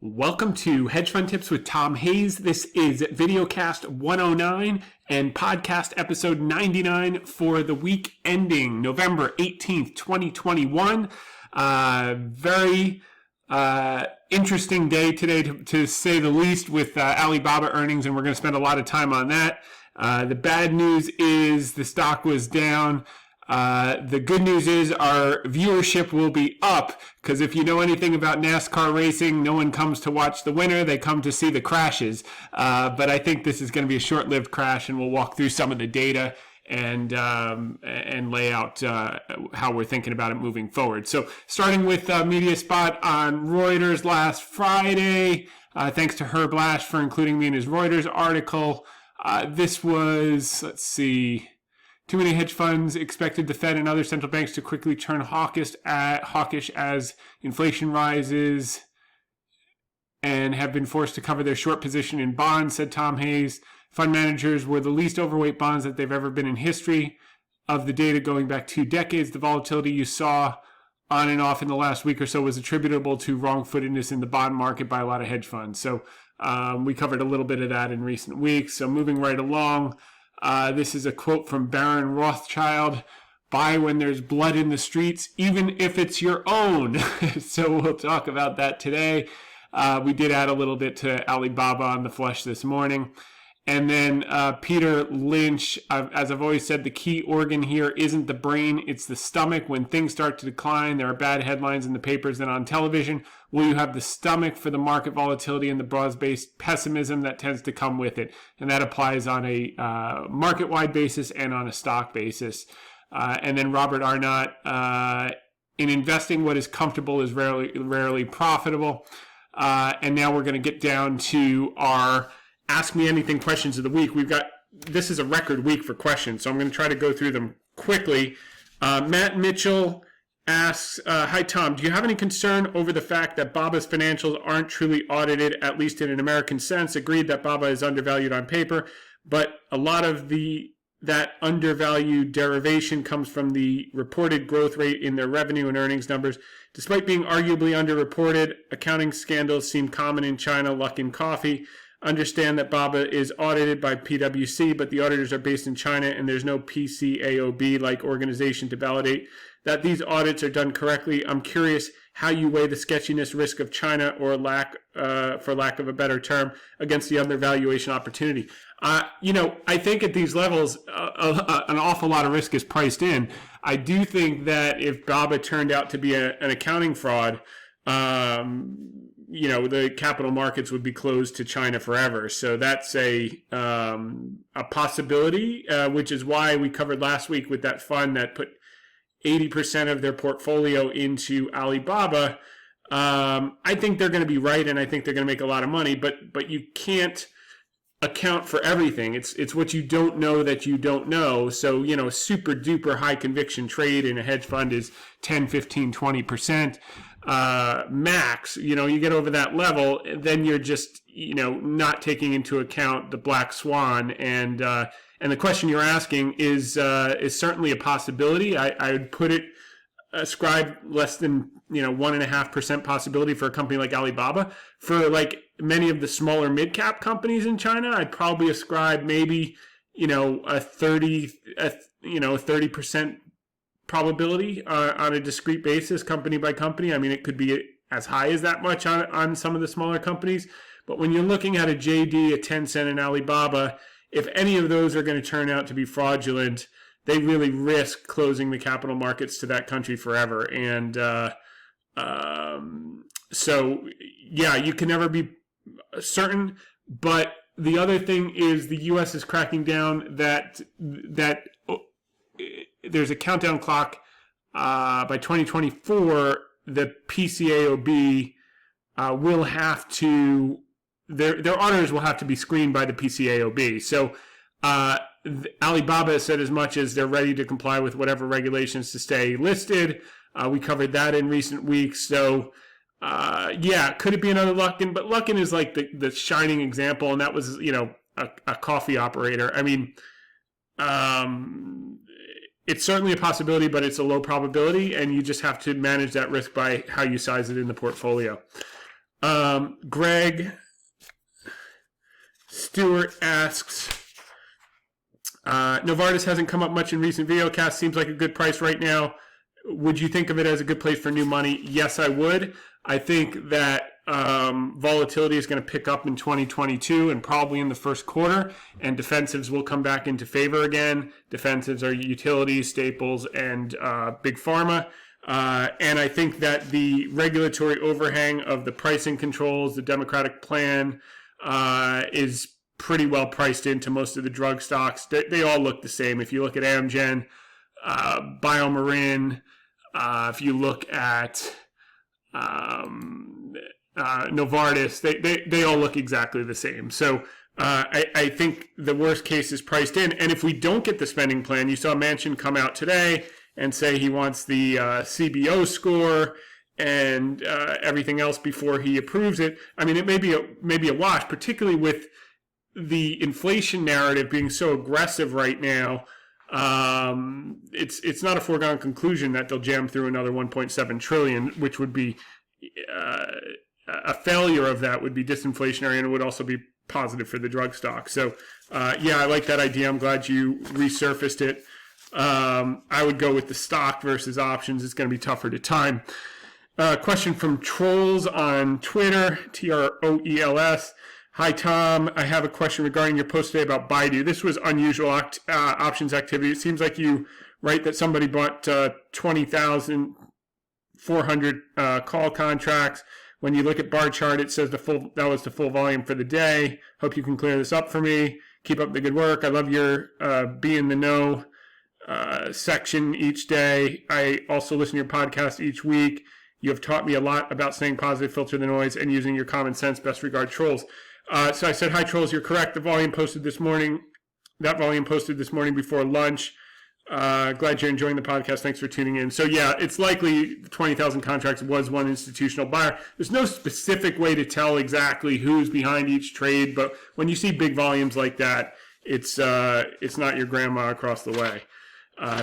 Welcome to Hedge Fund Tips with Tom Hayes. This is VideoCast 109 and podcast episode 99 for the week ending November 18th, 2021. Very interesting day today, to say the least, with Alibaba earnings, and we're going to spend a lot of time on that. The bad news is the stock was down. The good news is our viewership will be up, because if you know anything about NASCAR racing, no one comes to watch the winner, they come to see the crashes. But I think this is going to be a short-lived crash, and we'll walk through some of the data and lay out how we're thinking about it moving forward. So starting with Media Spot on Reuters last Friday, thanks to Herb Lash for including me in his Reuters article. This was, let's see, too many hedge funds expected the Fed and other central banks to quickly turn hawkish as inflation rises and have been forced to cover their short position in bonds, said Tom Hayes. Fund managers were the least overweight bonds that they've ever been in history. Of the data going back 2 decades, the volatility you saw on and off in the last week or so was attributable to wrong-footedness in the bond market by a lot of hedge funds. So we covered a little bit of that in recent weeks. So moving right along, this is a quote from Baron Rothschild: "Buy when there's blood in the streets, even if it's your own." So we'll talk about that today. We did add a little bit to Alibaba on the flush this morning. And then Peter Lynch, as I've always said, the key organ here isn't the brain, it's the stomach. When things start to decline, there are bad headlines in the papers and on television. Will you have the stomach for the market volatility and the broad-based pessimism that tends to come with it? And that applies on a market-wide basis and on a stock basis. And then Robert Arnott, in investing, what is comfortable is rarely profitable. And now we're going to get down to our Ask Me Anything questions of the week. This is a record week for questions, so I'm going to try to go through them quickly. Matt Mitchell asks, hi Tom, do you have any concern over the fact that Baba's financials aren't truly audited, at least in an American sense? Agreed that Baba is undervalued on paper, but a lot of that undervalued derivation comes from the reported growth rate in their revenue and earnings numbers. Despite being arguably underreported, accounting scandals seem common in China, Luckin Coffee. Understand that Baba is audited by PwC, but the auditors are based in China, and there's no PCAOB-like organization to validate that these audits are done correctly. I'm curious how you weigh the sketchiness risk of China, or for lack of a better term, against the undervaluation opportunity. I think at these levels, an awful lot of risk is priced in. I do think that if Baba turned out to be an accounting fraud, the capital markets would be closed to China forever. So that's a possibility, which is why we covered last week with that fund that put 80% of their portfolio into Alibaba. I think they're going to be right, and I think they're going to make a lot of money, but you can't account for everything. It's what you don't know that you don't know. So, super duper high conviction trade in a hedge fund is 10, 15, 20%. Max, you get over that level, then you're just, not taking into account the black swan. And the question you're asking is certainly a possibility. I would ascribe less than, 1.5% possibility for a company like Alibaba. For like many of the smaller mid-cap companies in China, I'd probably ascribe maybe, a 30% probability on a discrete basis, company by company. I mean, it could be as high as that much on some of the smaller companies. But when you're looking at a JD, a Tencent, and Alibaba, if any of those are going to turn out to be fraudulent, they really risk closing the capital markets to that country forever. And so, yeah, you can never be certain. But the other thing is the U.S. is cracking down that there's a countdown clock. By 2024, the PCAOB will have to, their auditors will have to be screened by the PCAOB. So Alibaba said as much as they're ready to comply with whatever regulations to stay listed. We covered that in recent weeks. So could it be another Luckin? But Luckin is like the shining example, and that was, a coffee operator. I mean, it's certainly a possibility, but it's a low probability, and you just have to manage that risk by how you size it in the portfolio. Greg Stewart asks, Novartis hasn't come up much in recent VideoCast. Seems like a good price right now. Would you think of it as a good place for new money? Yes, I would. I think that volatility is going to pick up in 2022 and probably in the first quarter, and defensives will come back into favor again. Defensives are utilities, staples, and big pharma. And I think that the regulatory overhang of the pricing controls, the Democratic plan, is pretty well priced into most of the drug stocks. They all look the same. If you look at Amgen, BioMarin, if you look at Novartis, they all look exactly the same. So I think the worst case is priced in. And if we don't get the spending plan, you saw Manchin come out today and say he wants the CBO score and everything else before he approves it. I mean, it may be a wash, particularly with the inflation narrative being so aggressive right now. It's not a foregone conclusion that they'll jam through another 1.7 trillion, which would be a failure of that would be disinflationary, and it would also be positive for the drug stock. So, yeah, I like that idea. I'm glad you resurfaced it. I would go with the stock versus options. It's going to be tougher to time. Question from Trolls on Twitter, TROELS. Hi, Tom. I have a question regarding your post today about Baidu. This was unusual options activity. It seems like you write that somebody bought 20,400 call contracts. When you look at bar chart, it says that was the full volume for the day. Hope you can clear this up for me. Keep up the good work. I love your Be in the Know section each day. I also listen to your podcast each week. You have taught me a lot about staying positive, filter the noise, and using your common sense. Best regard, Trolls. So I said, hi, Trolls, you're correct. That volume posted this morning before lunch. Glad you're enjoying the podcast. Thanks for tuning in. So, yeah, it's likely 20,000 contracts was one institutional buyer. There's no specific way to tell exactly who's behind each trade, but when you see big volumes like that, it's not your grandma across the way.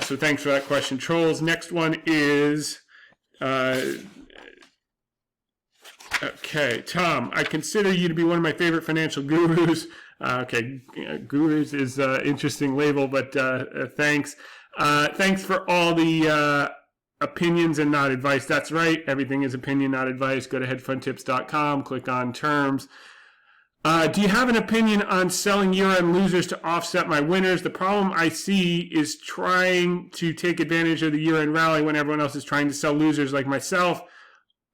So thanks for that question, Trolls. Next one is... Okay, Tom, I consider you to be one of my favorite financial gurus. Gurus is an interesting label, but thanks. Thanks for all the opinions and not advice. That's right. Everything is opinion, not advice. Go to hedgefundtips.com, click on terms. Do you have an opinion on selling year-end losers to offset my winners? The problem I see is trying to take advantage of the year-end rally when everyone else is trying to sell losers like myself.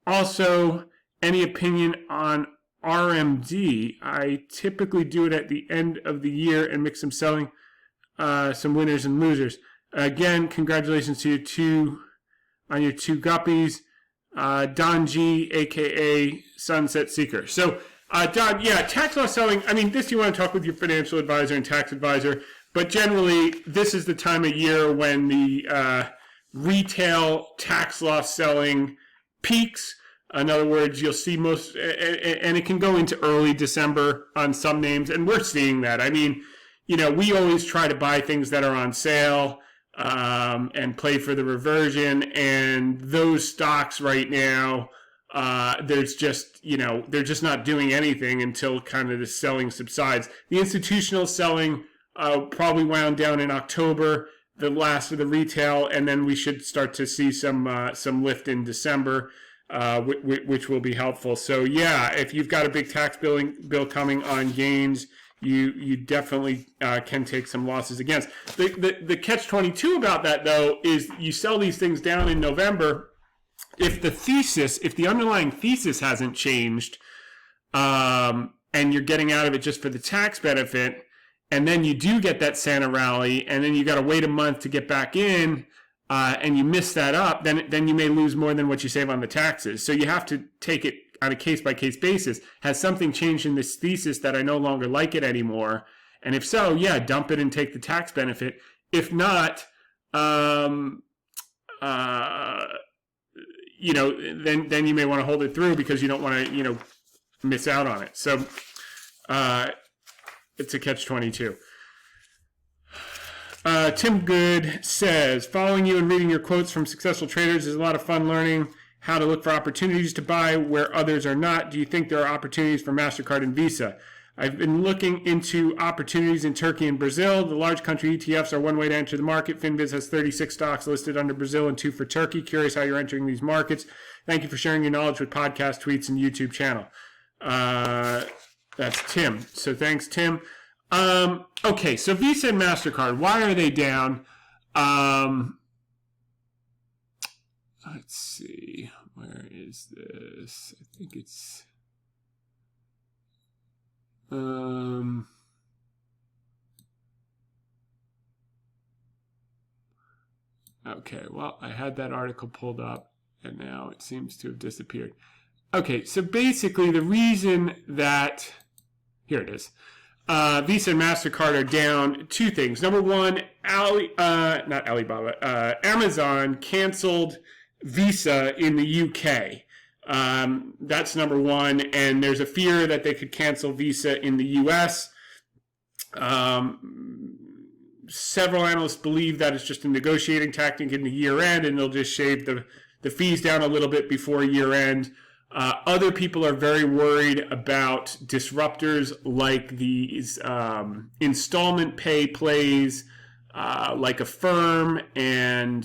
Also, any opinion on RMD? I typically do it at the end of the year and mix some selling, some winners and losers. Again, congratulations to your two guppies, Don G, a.k.a. Sunset Seeker. So, Don, yeah, tax loss selling, I mean, this you want to talk with your financial advisor and tax advisor, but generally, this is the time of year when the retail tax loss selling peaks. In other words, you'll see most, and it can go into early December on some names, and we're seeing that. I mean, you know, we always try to buy things that are on sale and play for the reversion, and those stocks right now, they're just not doing anything until kind of the selling subsides. The institutional selling probably wound down in October, the last of the retail, and then we should start to see some lift in December. Which will be helpful. So yeah, if you've got a big tax bill coming on gains, you definitely can take some losses against. The catch-22 about that though is you sell these things down in November. If the underlying thesis hasn't changed, and you're getting out of it just for the tax benefit, and then you do get that Santa rally, and then you got to wait a month to get back in. And you miss that up, then you may lose more than what you save on the taxes. So you have to take it on a case-by-case basis. Has something changed in this thesis that I no longer like it anymore? And if so, yeah, dump it and take the tax benefit. If not, then you may want to hold it through because you don't want to, miss out on it. So it's a catch-22. Tim Good says, following you and reading your quotes from successful traders is a lot of fun learning how to look for opportunities to buy where others are not. Do you think there are opportunities for MasterCard and Visa? I've been looking into opportunities in Turkey and Brazil. The large country ETFs are one way to enter the market. Finviz has 36 stocks listed under Brazil and 2 for Turkey. Curious how you're entering these markets. Thank you for sharing your knowledge with podcast, tweets, and YouTube channel. That's Tim. So thanks, Tim. Okay, so Visa and MasterCard, why are they down? Let's see. Where is this? I think it's... Okay, well, I had that article pulled up, and now it seems to have disappeared. Okay, so basically the reason that... Here it is. Visa and MasterCard are down, two things. Number one, Amazon canceled Visa in the UK. That's number one, and there's a fear that they could cancel Visa in the US. Several analysts believe that it's just a negotiating tactic in the year end, and they'll just shave the fees down a little bit before year end. Other people are very worried about disruptors like these installment pay plays, like Affirm, and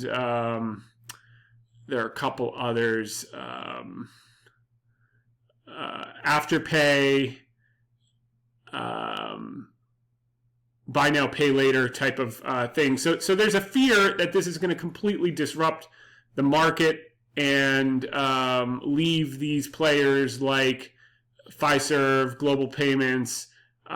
there are a couple others, Afterpay, buy now, pay later type of thing. So there's a fear that this is going to completely disrupt the market and leave these players like Fiserv, Global Payments,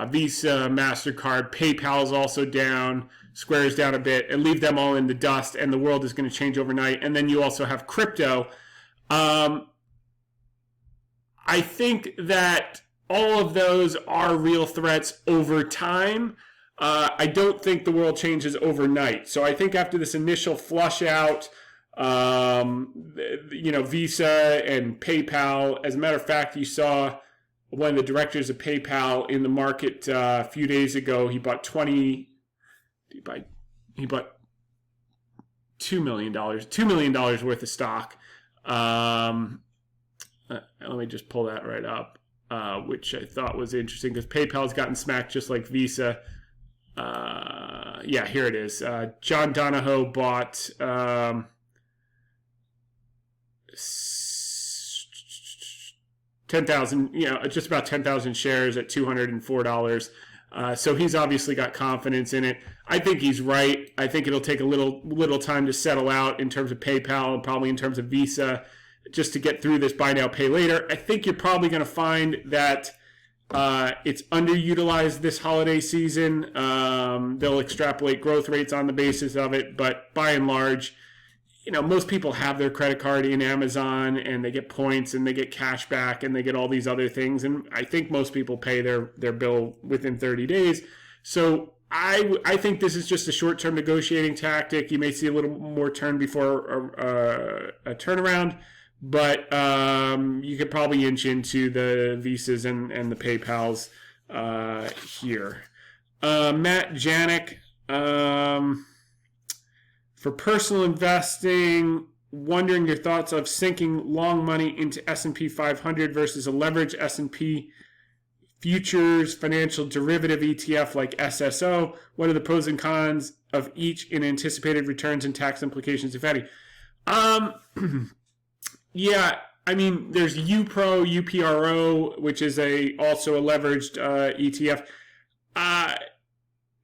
Visa, MasterCard, PayPal's also down, Square's down a bit, and leave them all in the dust, and the world is going to change overnight. And then you also have crypto. I think that all of those are real threats over time. I don't think the world changes overnight. So I think after this initial flush out, Visa and PayPal, as a matter of fact, you saw one of the directors of PayPal in the market a few days ago. He bought $2 million worth of stock. Let me just pull that right up, which I thought was interesting because PayPal's gotten smacked just like Visa. Yeah, here it is. John Donahoe bought 10,000, just about 10,000 shares at $204. So he's obviously got confidence in it. I think he's right. I think it'll take a little time to settle out in terms of PayPal and probably in terms of Visa, just to get through this buy now, pay later. I think you're probably going to find that it's underutilized this holiday season. They'll extrapolate growth rates on the basis of it, but by and large, most people have their credit card in Amazon, and they get points, and they get cash back, and they get all these other things. And I think most people pay their bill within 30 days. So I think this is just a short-term negotiating tactic. You may see a little more turn before a turnaround, but you could probably inch into the Visas and the PayPals here. Matt Janik, for personal investing, wondering your thoughts of sinking long money into S&P 500 versus a leveraged S&P futures financial derivative ETF like SSO. What are the pros and cons of each in anticipated returns and tax implications, if any? Yeah, I mean, there's UPRO, which is also a leveraged ETF.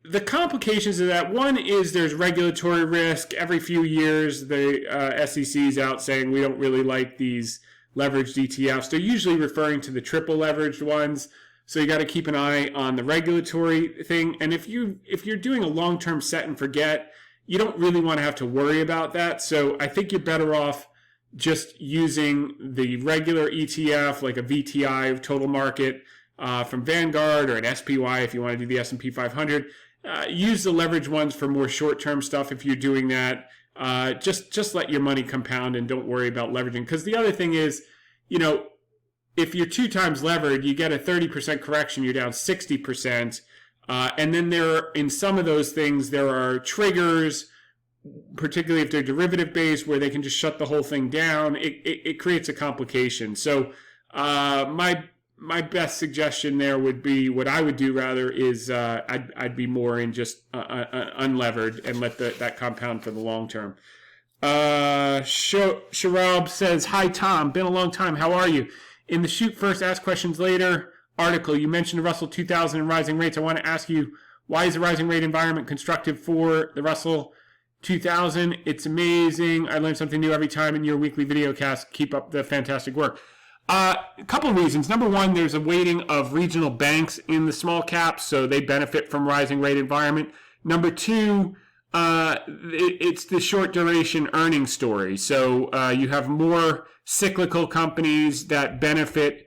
The complications of that, one is there's regulatory risk. Every few years, the SEC is out saying we don't really like these leveraged ETFs. They're usually referring to the triple leveraged ones. So you got to keep an eye on the regulatory thing. And if you're doing a long-term set and forget, you don't really want to have to worry about that. So I think you're better off just using the regular ETF, like a VTI total market from Vanguard, or an SPY if you want to do the S&P 500. Use the leverage ones for more short-term stuff if you're doing that. Just let your money compound and don't worry about leveraging. Because the other thing is, if you're 2 times levered, you get a 30% correction, you're down 60%. And then in some of those things, there are triggers particularly if they're derivative based, where they can just shut the whole thing down, it creates a complication. So my best suggestion there would be, what I would do rather is I'd be more in just unlevered and let that compound for the long term. Sharab says, "Hi Tom, been a long time. How are you? In the Shoot First, Ask Questions Later article, you mentioned the Russell 2000 and rising rates. I want to ask you, why is the rising rate environment constructive for the Russell 2000? It's amazing. I learn something new every time in your weekly video cast. Keep up the fantastic work." A couple of reasons. Number one, there's a weighting of regional banks in the small caps, so they benefit from rising rate environment. Number two, it's the short duration earnings story. So you have more cyclical companies that benefit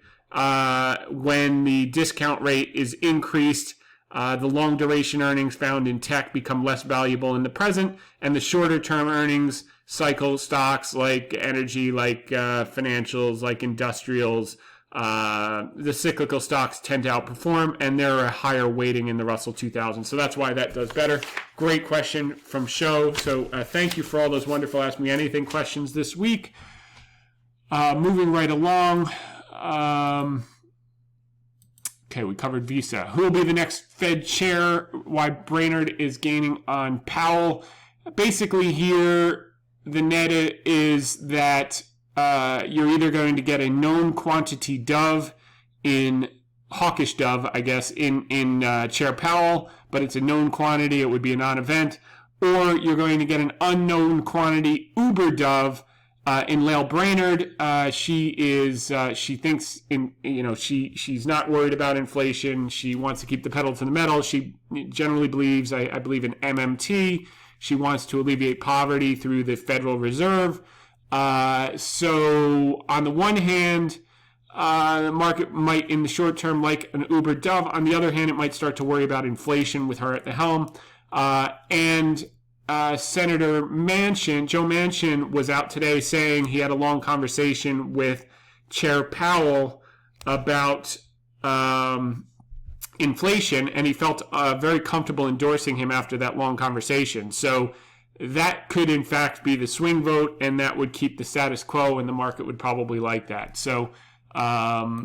when the discount rate is increased. The long duration earnings found in tech become less valuable in the present, and the shorter term earnings cycle stocks like energy, like financials, like industrials, the cyclical stocks tend to outperform, and they're a higher weighting in the Russell 2000. So that's why that does better. Great question from Sho. So thank you for all those wonderful Ask Me Anything questions this week. Moving right along. Okay, we covered Visa. Who will be the next Fed chair? Why Brainerd is gaining on Powell. Basically here, the net is that you're either going to get a known quantity dove in, hawkish dove, I guess, in Chair Powell, but it's a known quantity, it would be a non-event, or you're going to get an unknown quantity uber dove in Lael Brainerd. She thinks she's not worried about inflation. She wants to keep the pedal to the metal. She generally believes, I believe, in MMT. She wants to alleviate poverty through the Federal Reserve. So on the one hand, the market might, in the short term, like an uber dove. On the other hand, it might start to worry about inflation with her at the helm. And Senator Manchin, Joe Manchin, was out today saying he had a long conversation with Chair Powell about inflation, and he felt very comfortable endorsing him after that long conversation. So that could, in fact, be the swing vote, and that would keep the status quo, and the market would probably like that. So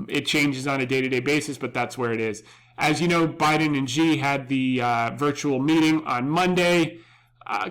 it changes on a day-to-day basis, but that's where it is. As you know, Biden and Xi had the virtual meeting on Monday.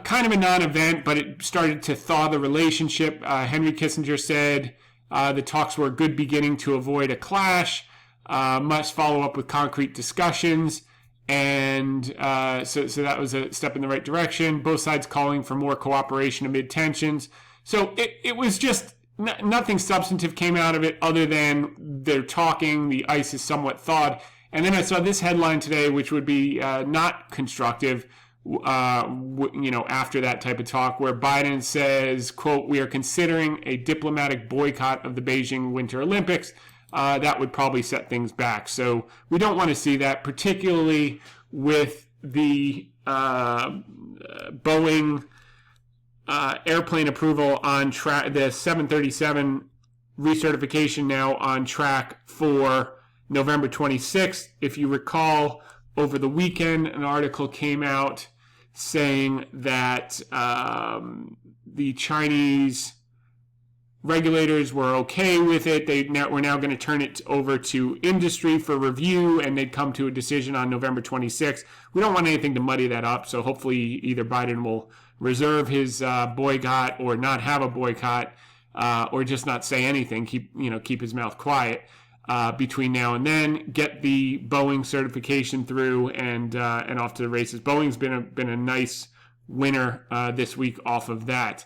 Kind of a non-event, but it started to thaw the relationship. Henry Kissinger said the talks were a good beginning to avoid a clash. Must follow up with concrete discussions. And so that was a step in the right direction. Both sides calling for more cooperation amid tensions. So it was just nothing substantive came out of it other than they're talking. The ice is somewhat thawed. And then I saw this headline today, which would be not constructive, after that type of talk, where Biden says, quote, "We are considering a diplomatic boycott of the Beijing Winter Olympics." That would probably set things back. So we don't want to see that, particularly with the Boeing airplane approval on track, the 737 recertification now on track for November 26th. If you recall, over the weekend, an article came out saying that the Chinese regulators were okay with it. We're now going to turn it over to industry for review, and they'd come to a decision on November 26th. We don't want anything to muddy that up, so hopefully either Biden will reserve his boycott or not have a boycott, or just not say anything, keep his mouth quiet between now and then, get the Boeing certification through, and off to the races. Boeing's been a nice winner this week off of that.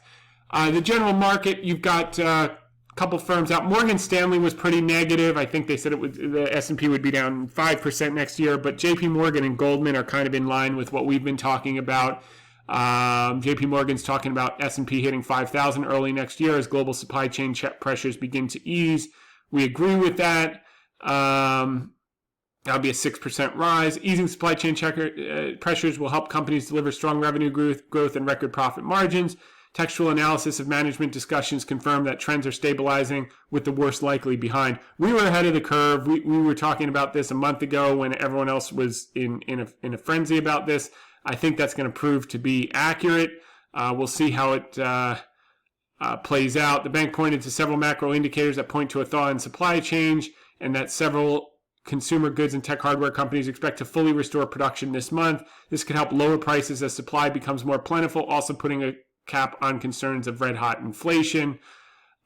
The general market, you've got a couple firms out. Morgan Stanley was pretty negative. I think they said the S&P would be down 5% next year, but JP Morgan and Goldman are kind of in line with what we've been talking about. JP Morgan's talking about S&P hitting 5,000 early next year as global supply chain pressures begin to ease. We agree with that. That'll be a 6% rise. Easing supply chain pressures will help companies deliver strong revenue growth and record profit margins. Textual analysis of management discussions confirm that trends are stabilizing, with the worst likely behind. We were ahead of the curve. We were talking about this a month ago when everyone else was in a frenzy about this. I think that's going to prove to be accurate. We'll see how it plays out. The bank pointed to several macro indicators that point to a thaw in supply chain, and that several consumer goods and tech hardware companies expect to fully restore production this month. This could help lower prices as supply becomes more plentiful, also putting a cap on concerns of red-hot inflation,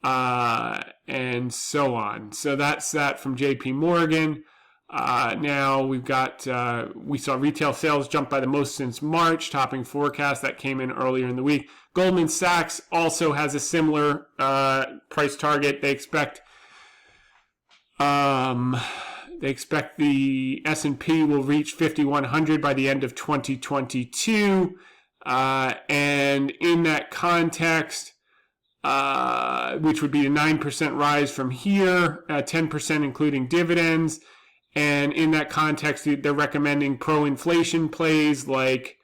and so on. So that's that from JP Morgan. Now we've got, we saw retail sales jump by the most since March, topping forecast that came in earlier in the week. Goldman Sachs also has a similar price target. They expect the S&P will reach 5,100 by the end of 2022. And in that context, which would be a 9% rise from here, 10% including dividends. And in that context, they're recommending pro-inflation plays like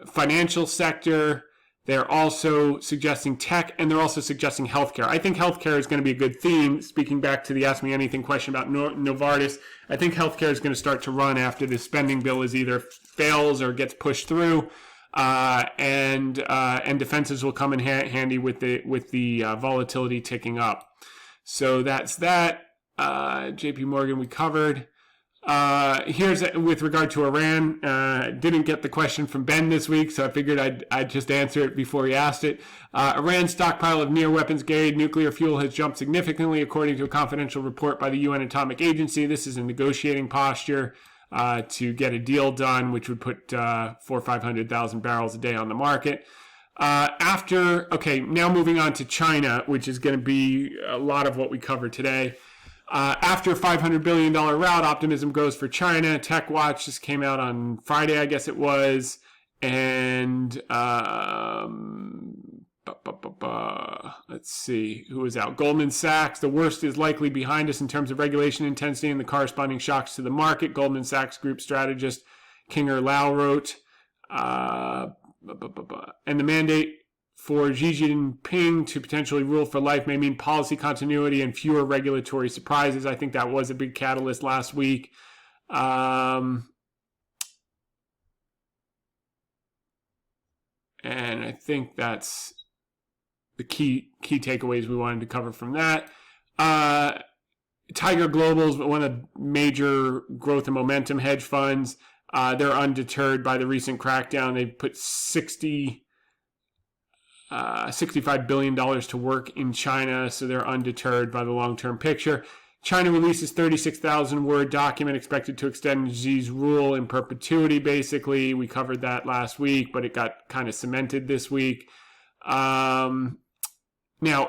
financial sector. They're also suggesting tech, and they're also suggesting healthcare. I think healthcare is going to be a good theme. Speaking back to the Ask Me Anything question about Novartis, I think healthcare is going to start to run after the spending bill is either fails or gets pushed through, and defenses will come in handy with the volatility ticking up. So that's that. JP Morgan we covered. Here's with regard to Iran. Didn't get the question from Ben this week, so I figured I'd just answer it before he asked it. Iran's stockpile of near weapons grade nuclear fuel has jumped significantly, according to a confidential report by the UN Atomic Agency. This is a negotiating posture to get a deal done, which would put 400,000 or 500,000 barrels a day on the market. Now moving on to China, which is going to be a lot of what we cover today. After a $500 billion rout, optimism grows for China. Tech Watch just came out on Friday, I guess it was. And let's see, who was out? Goldman Sachs, the worst is likely behind us in terms of regulation intensity and the corresponding shocks to the market. Goldman Sachs Group strategist Kinger Lau wrote. And the mandate for Xi Jinping to potentially rule for life may mean policy continuity and fewer regulatory surprises. I think that was a big catalyst last week. And I think that's the key takeaways we wanted to cover from that. Tiger Global is one of the major growth and momentum hedge funds. They're undeterred by the recent crackdown. They put $65 billion to work in China, so they're undeterred by the long-term picture. China releases 36,000-word document expected to extend Xi's rule in perpetuity, basically. We covered that last week, but it got kind of cemented this week. Now,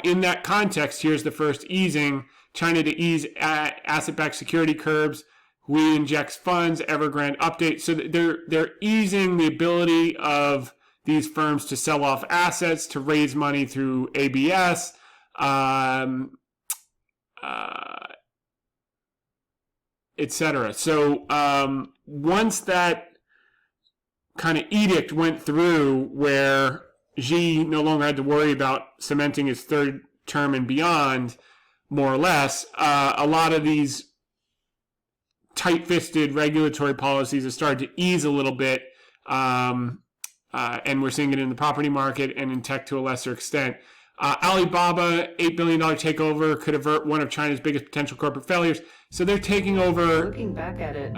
in that context, here's the first easing. China to ease asset-backed security curbs. We injects funds, Evergrande update. So they're easing the ability of these firms to sell off assets, to raise money through ABS, etc. So once that kind of edict went through where Xi no longer had to worry about cementing his third term and beyond, more or less, a lot of these tight-fisted regulatory policies have started to ease a little bit, and we're seeing it in the property market and in tech to a lesser extent. Alibaba, $8 billion takeover could avert one of China's biggest potential corporate failures. So they're taking over. Looking back at it.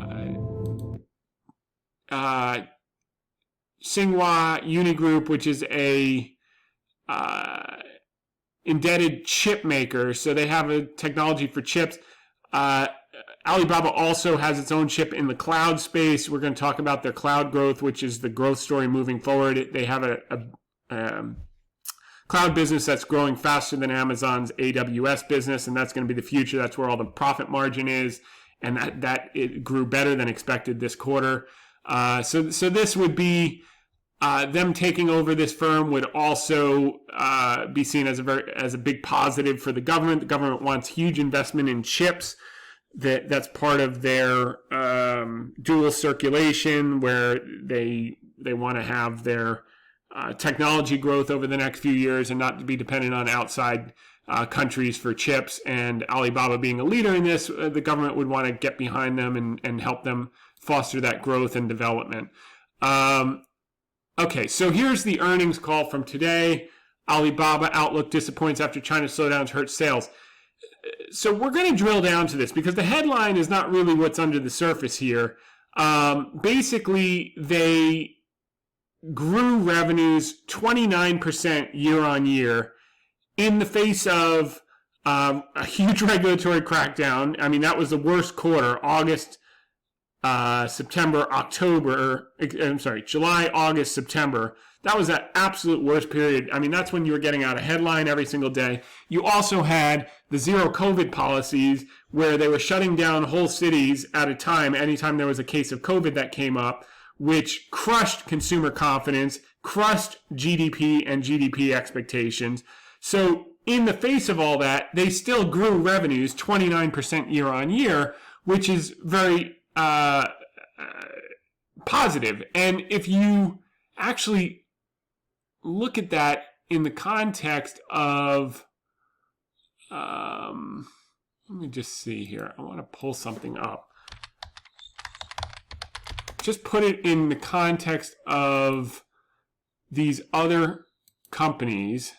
Tsinghua Unigroup, which is a indebted chip maker. So they have a technology for chips. Alibaba also has its own chip in the cloud space. We're going to talk about their cloud growth, which is the growth story moving forward. They have a cloud business that's growing faster than Amazon's AWS business, and that's going to be the future. That's where all the profit margin is, and that it grew better than expected this quarter. So this would be them taking over this firm would also be seen as a big positive for the government. The government wants huge investment in chips. That's part of their dual circulation, where they want to have their technology growth over the next few years and not to be dependent on outside countries for chips. And Alibaba being a leader in this, the government would want to get behind them and help them foster that growth and development. Okay, so here's the earnings call from today. Alibaba outlook disappoints after China slowdowns hurts sales. So we're going to drill down to this because the headline is not really what's under the surface here. Basically, they grew revenues 29% year on year in the face of a huge regulatory crackdown. I mean, that was the worst quarter, August, September, October, July, August, September. That was that absolute worst period. I mean, that's when you were getting out a headline every single day. You also had the zero COVID policies where they were shutting down whole cities at a time, anytime there was a case of COVID that came up, which crushed consumer confidence, crushed GDP and GDP expectations. So in the face of all that, they still grew revenues 29% year on year, which is very positive. And if you actually look at that in the context of, let me just see here. I want to pull something up. Just put it in the context of these other companies.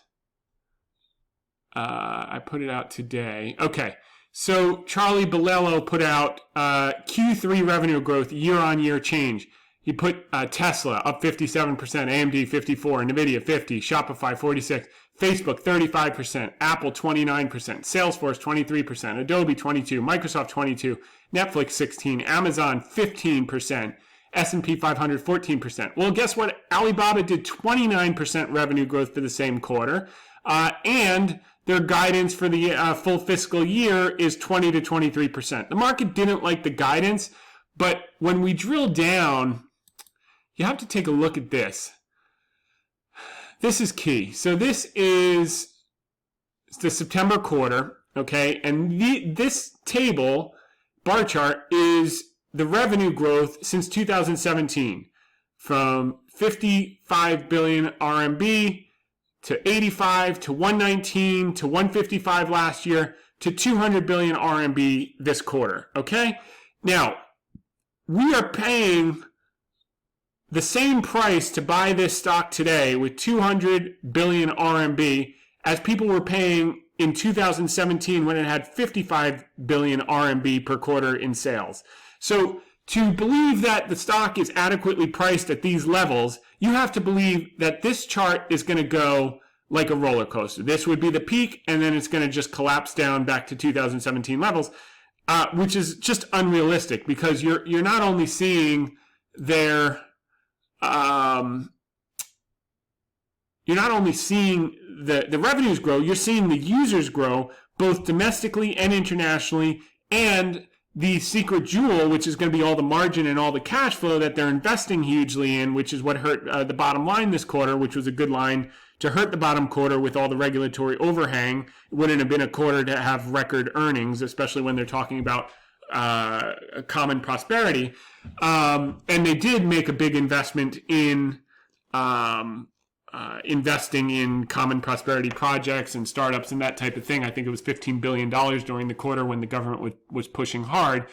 I put it out today. Okay. So Charlie Bilello put out Q3 revenue growth year-on-year change. He put Tesla up 57%, AMD 54%, NVIDIA 50%, Shopify 46%, Facebook 35%, Apple 29%, Salesforce 23%, Adobe 22%, Microsoft 22%, Netflix 16%, Amazon 15%, S&P 500 14%. Well, guess what? Alibaba did 29% revenue growth for the same quarter, and their guidance for the full fiscal year is 20 to 23%. The market didn't like the guidance, but when we drill down, you have to take a look at this. This is key. So this is the September quarter, okay? And this table, bar chart, is the revenue growth since 2017 from 55 billion RMB to 85 to 119 to 155 last year to 200 billion RMB this quarter, okay? Now, we are paying the same price to buy this stock today with 200 billion RMB as people were paying in 2017 when it had 55 billion RMB per quarter in sales. So to believe that the stock is adequately priced at these levels, you have to believe that this chart is going to go like a roller coaster. This would be the peak, and then it's going to just collapse down back to 2017 levels, which is just unrealistic because you're not only seeing their you're not only seeing the revenues grow, you're seeing the users grow both domestically and internationally, and the secret jewel, which is going to be all the margin and all the cash flow that they're investing hugely in, which is what hurt the bottom line this quarter, which was a good line to hurt the bottom quarter with all the regulatory overhang. It wouldn't have been a quarter to have record earnings, especially when they're talking about common prosperity. And they did make a big investment in investing in common prosperity projects and startups and that type of thing. I think it was $15 billion during the quarter when the government was pushing hard.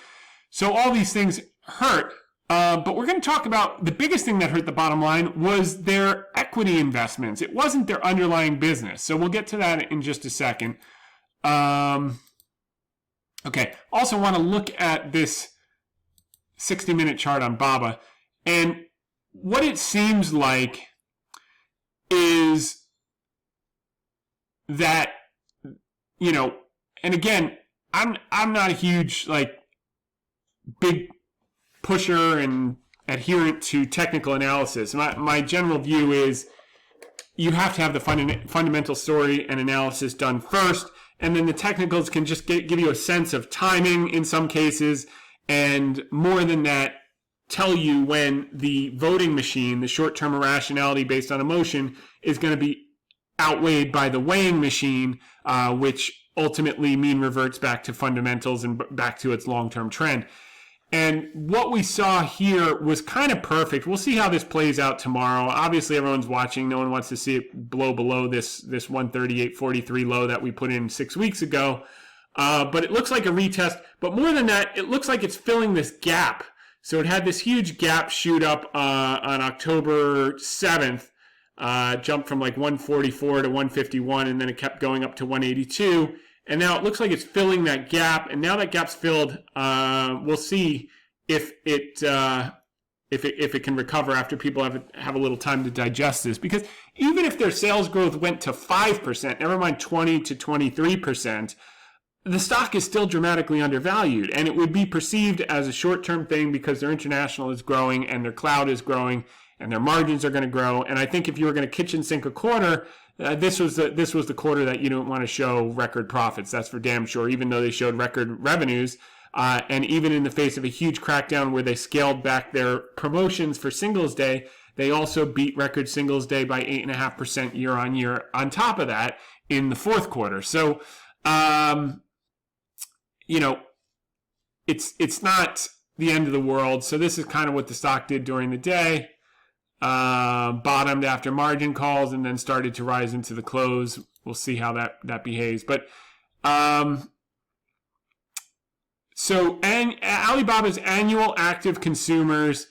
So all these things hurt. But we're going to talk about the biggest thing that hurt the bottom line was their equity investments. It wasn't their underlying business. So we'll get to that in just a second. Okay. Also want to look at this 60-minute chart on BABA. And what it seems like is that, you know, and again, I'm not a huge, big pusher and adherent to technical analysis. My general view is you have to have the fundamental story and analysis done first, and then the technicals can just give you a sense of timing in some cases, and more than that, tell you when the voting machine, the short-term irrationality based on emotion, is going to be outweighed by the weighing machine, which ultimately mean reverts back to fundamentals and back to its long-term trend. And what we saw here was kind of perfect. We'll see how this plays out tomorrow. Obviously, everyone's watching. No one wants to see it blow below this 138.43 low that we put in 6 weeks ago. But it looks like a retest. But more than that, it looks like it's filling this gap. So it had this huge gap shoot up on October 7th, jumped from like 144 to 151, and then it kept going up to 182. And now it looks like it's filling that gap. And now that gap's filled, we'll see if it can recover after people have a little time to digest this. Because even if their sales growth went to 5%, never mind 20 to 23%, the stock is still dramatically undervalued, and it would be perceived as a short-term thing because their international is growing and their cloud is growing and their margins are going to grow. And I think if you were going to kitchen sink a quarter, this was the quarter that you don't want to show record profits. That's for damn sure, even though they showed record revenues. And even in the face of a huge crackdown where they scaled back their promotions for Singles Day, they also beat record Singles Day by 8.5% year on year on top of that in the fourth quarter. So, it's not the end of the world. So this is kind of what the stock did during the day. Bottomed after margin calls and then started to rise into the close. We'll see how that behaves. But so Alibaba's annual active consumers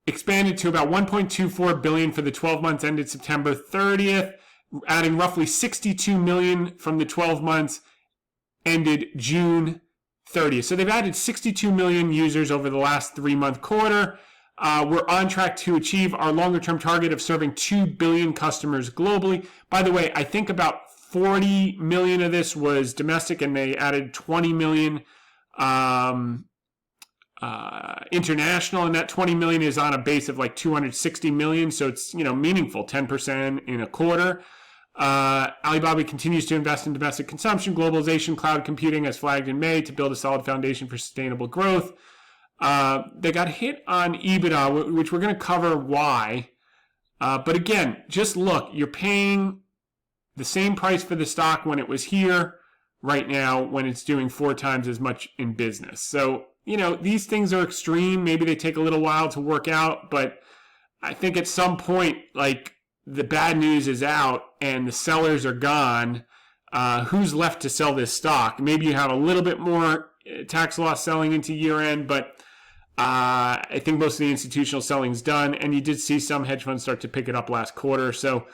expanded to about 1.24 billion for the 12 months ended September 30th, adding roughly 62 million from the 12 months ended June 30th. So they've added 62 million users over the last 3-month quarter. We're on track to achieve our longer-term target of serving 2 billion customers globally. By the way, I think about 40 million of this was domestic, and they added 20 million international, and that 20 million is on a base of like 260 million. So it's, meaningful, 10% in a quarter. Alibaba continues to invest in domestic consumption, globalization, cloud computing as flagged in May to build a solid foundation for sustainable growth. They got hit on EBITDA, which we're going to cover why. But again, just look, you're paying the same price for the stock when it was here right now when it's doing 4 times as much in business. So, these things are extreme. Maybe they take a little while to work out, but I think at some point, like, the bad news is out and the sellers are gone. Who's left to sell this stock? Maybe you have a little bit more tax loss selling into year end, but I think most of the institutional selling is done, and you did see some hedge funds start to pick it up last quarter. So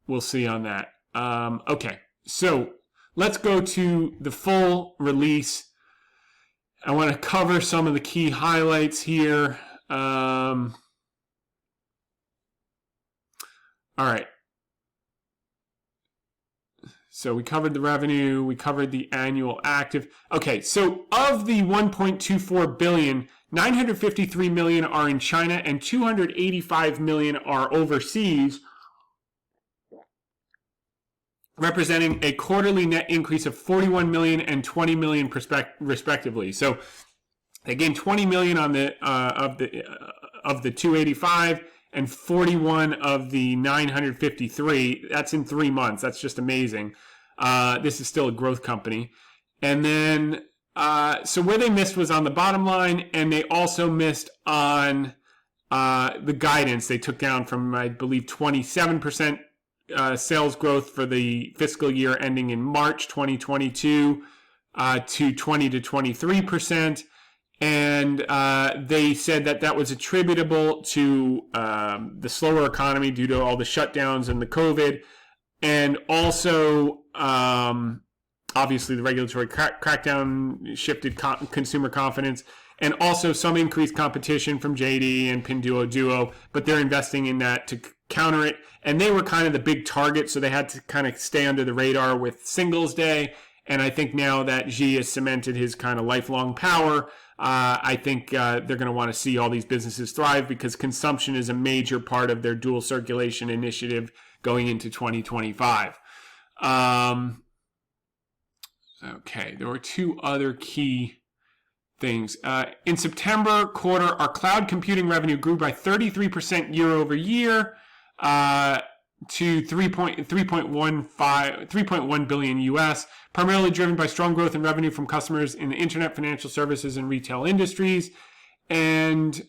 we'll see on that. Okay, so let's go to the full release. I want to cover some of the key highlights here. All right. So we covered the revenue, we covered the annual active. Okay, so of the 1.24 billion, 953 million are in China and 285 million are overseas, representing a quarterly net increase of 41 million and 20 million respectively. So they gained 20 million on the of the 285 and 41 of the 953. That's in 3 months. That's just amazing. This is still a growth company. And then, so where they missed was on the bottom line, and they also missed on the guidance. They took down from, I believe, 27% sales growth for the fiscal year ending in March 2022 to 20 to 23%. And they said that was attributable to the slower economy due to all the shutdowns and the COVID, and also obviously the regulatory crackdown shifted consumer confidence, and also some increased competition from JD and Pinduoduo, but they're investing in that to counter it. And they were kind of the big target, so they had to kind of stay under the radar with Singles Day. And I think now that Xi has cemented his kind of lifelong power, I think they're going to want to see all these businesses thrive, because consumption is a major part of their dual circulation initiative going into 2025. Okay, there were 2 other key things. In September quarter, our cloud computing revenue grew by 33% year over year to 3.1 billion US, primarily driven by strong growth in revenue from customers in the internet, financial services, and retail industries. And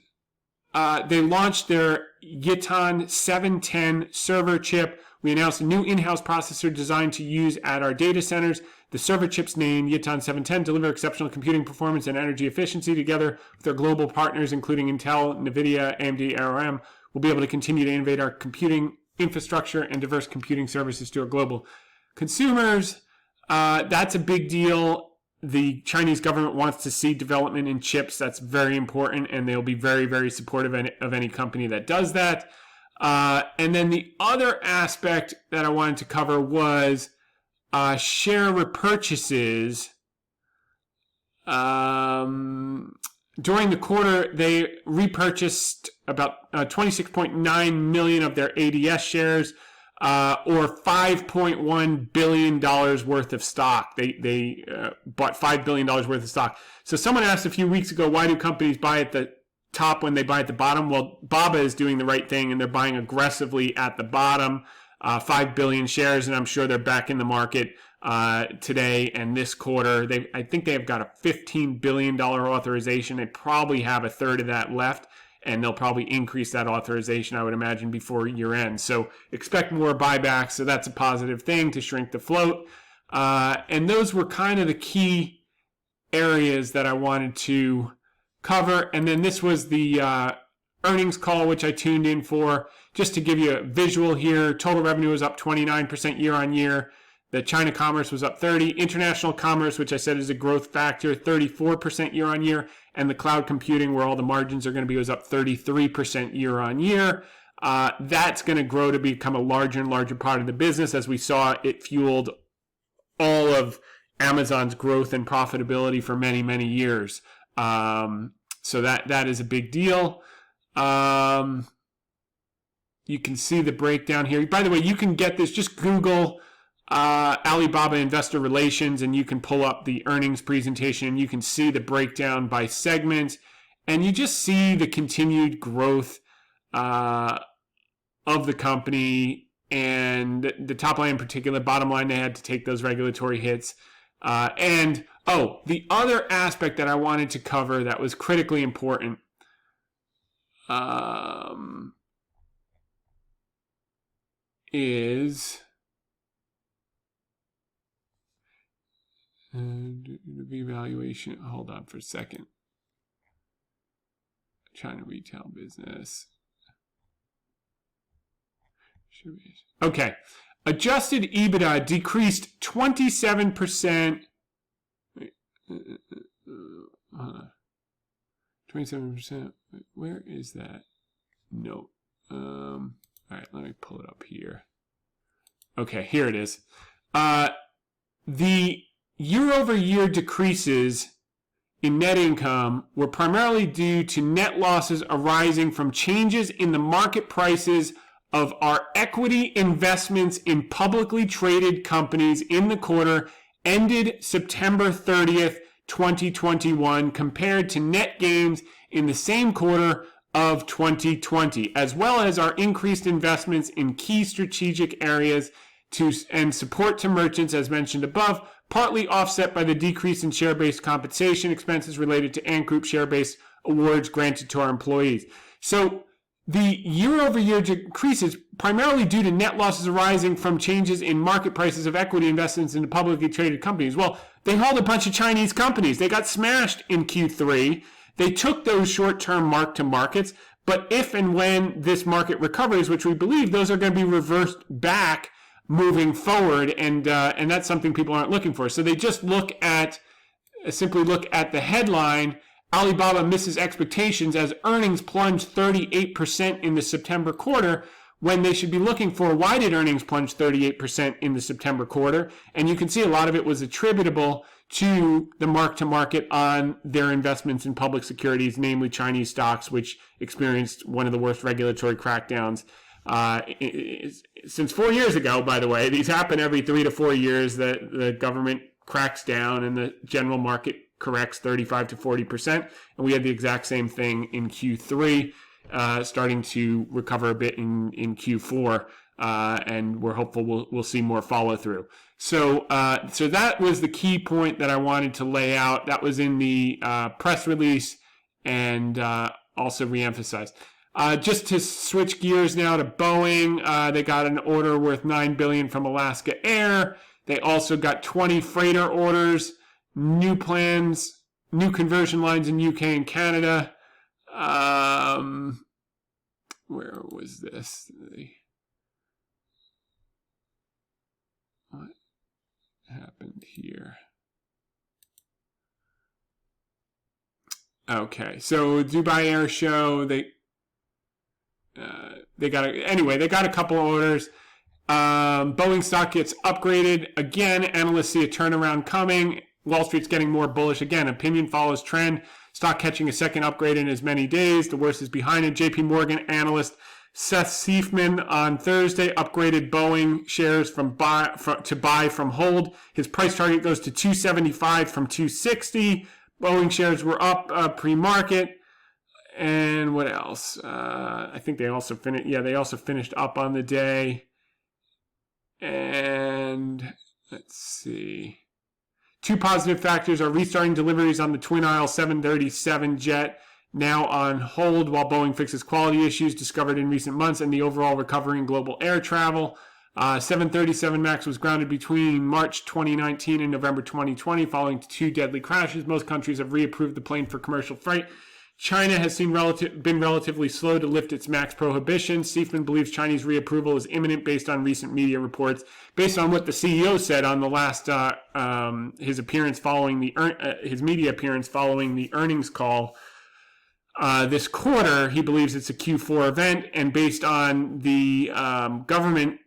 they launched their Yitan 710 server chip, We announced a new in-house processor designed to use at our data centers. The server chips named Yitan 710 deliver exceptional computing performance and energy efficiency. Together with their global partners, including Intel, NVIDIA, AMD, ARM, we'll be able to continue to innovate our computing infrastructure and diverse computing services to our global consumers. That's a big deal. The Chinese government wants to see development in chips. That's very important, and they'll be very, very supportive of any company that does that. And then the other aspect that I wanted to cover was share repurchases. During the quarter, they repurchased about 26.9 million of their ADS shares, or $5.1 billion worth of stock. They bought $5 billion worth of stock. So someone asked a few weeks ago, why do companies buy at the top when they buy at the bottom? Well, Baba is doing the right thing, and they're buying aggressively at the bottom, 5 billion shares, and I'm sure they're back in the market today and this quarter. I think they have got a $15 billion authorization. They probably have a third of that left, and they'll probably increase that authorization, I would imagine, before year end. So expect more buybacks. So that's a positive thing to shrink the float. And those were kind of the key areas that I wanted to cover. And then this was the earnings call, which I tuned in for. Just to give you a visual here, total revenue was up 29% year on year. The China commerce was up 30%. International commerce, which I said is a growth factor, 34% year on year. And the cloud computing, where all the margins are going to be, was up 33% year on year. That's going to grow to become a larger and larger part of the business. As we saw, it fueled all of Amazon's growth and profitability for many, many years. So that is a big deal. You can see the breakdown here. By the way, you can get this. Just Google Alibaba Investor Relations, and you can pull up the earnings presentation, and you can see the breakdown by segment, and you just see the continued growth of the company, and the top line in particular. Bottom line, they had to take those regulatory hits. The other aspect that I wanted to cover that was critically important is the evaluation. Hold on for a second. China retail business. Okay. Adjusted EBITDA decreased 27%. 27%. Where is that note? All right, let me pull it up here. Okay, here it is. The year-over-year decreases in net income were primarily due to net losses arising from changes in the market prices of our equity investments in publicly traded companies in the quarter ended September 30th, 2021, compared to net gains in the same quarter of 2020, as well as our increased investments in key strategic areas and support to merchants, as mentioned above, partly offset by the decrease in share-based compensation expenses related to Ant Group share-based awards granted to our employees. So the year-over-year decrease is primarily due to net losses arising from changes in market prices of equity investments into publicly traded companies. Well, they held a bunch of Chinese companies. They got smashed in Q3. They took those short-term mark-to-markets, but if and when this market recovers, which we believe, those are going to be reversed back moving forward, and that's something people aren't looking for. So they just simply look at the headline. Alibaba misses expectations as earnings plunged 38% in the September quarter, when they should be looking for why did earnings plunge 38% in the September quarter. And you can see a lot of it was attributable to the mark-to-market on their investments in public securities, namely Chinese stocks, which experienced one of the worst regulatory crackdowns since 4 years ago, by the way. These happen every 3 to 4 years. The government cracks down and the general market corrects 35 to 40%. And we had the exact same thing in Q3, starting to recover a bit in Q4. And we're hopeful we'll see more follow through. So that was the key point that I wanted to lay out. That was in the press release and also reemphasized. Just to switch gears now to Boeing, they got an order worth $9 billion from Alaska Air. They also got 20 freighter orders, new plans, new conversion lines in UK and Canada. Where was this? What happened here? Okay, so Dubai Air Show, they got a couple of orders. Boeing stock gets upgraded again. Analysts see a turnaround coming. Wall Street's getting more bullish again. Opinion follows trend. Stock catching a second upgrade in as many days. The worst is behind it. JP Morgan analyst Seth Seifman on Thursday upgraded Boeing shares to buy from hold. His price target goes to 275 from 260. Boeing shares were up pre-market. And what else? I think they also finished. Yeah, they also finished up on the day. And let's see. Two positive factors are restarting deliveries on the twin-aisle 737 jet, now on hold while Boeing fixes quality issues discovered in recent months, and the overall recovery in global air travel. 737 MAX was grounded between March 2019 and November 2020 following two deadly crashes. Most countries have reapproved the plane for commercial flight. China has been relatively slow to lift its MAX prohibition. Seifman believes Chinese reapproval is imminent based on recent media reports. Based on what the CEO said on the last his appearance following his media appearance following the earnings call this quarter, he believes it's a Q4 event, and based on the government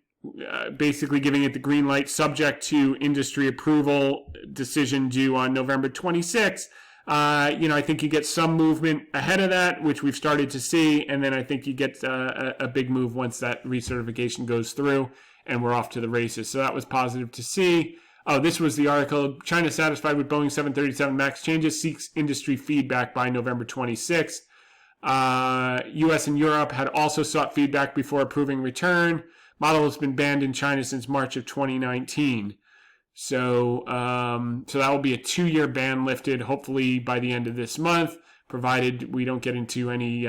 basically giving it the green light subject to industry approval decision due on November 26th. I think you get some movement ahead of that, which we've started to see, and then I think you get a big move once that recertification goes through, and we're off to the races. So that was positive to see. Oh, this was the article. China satisfied with Boeing 737 MAX changes, seeks industry feedback by November 26th. U.S. and Europe had also sought feedback before approving return. Model has been banned in China since March of 2019. So that will be a 2-year ban lifted, hopefully by the end of this month, provided we don't get into any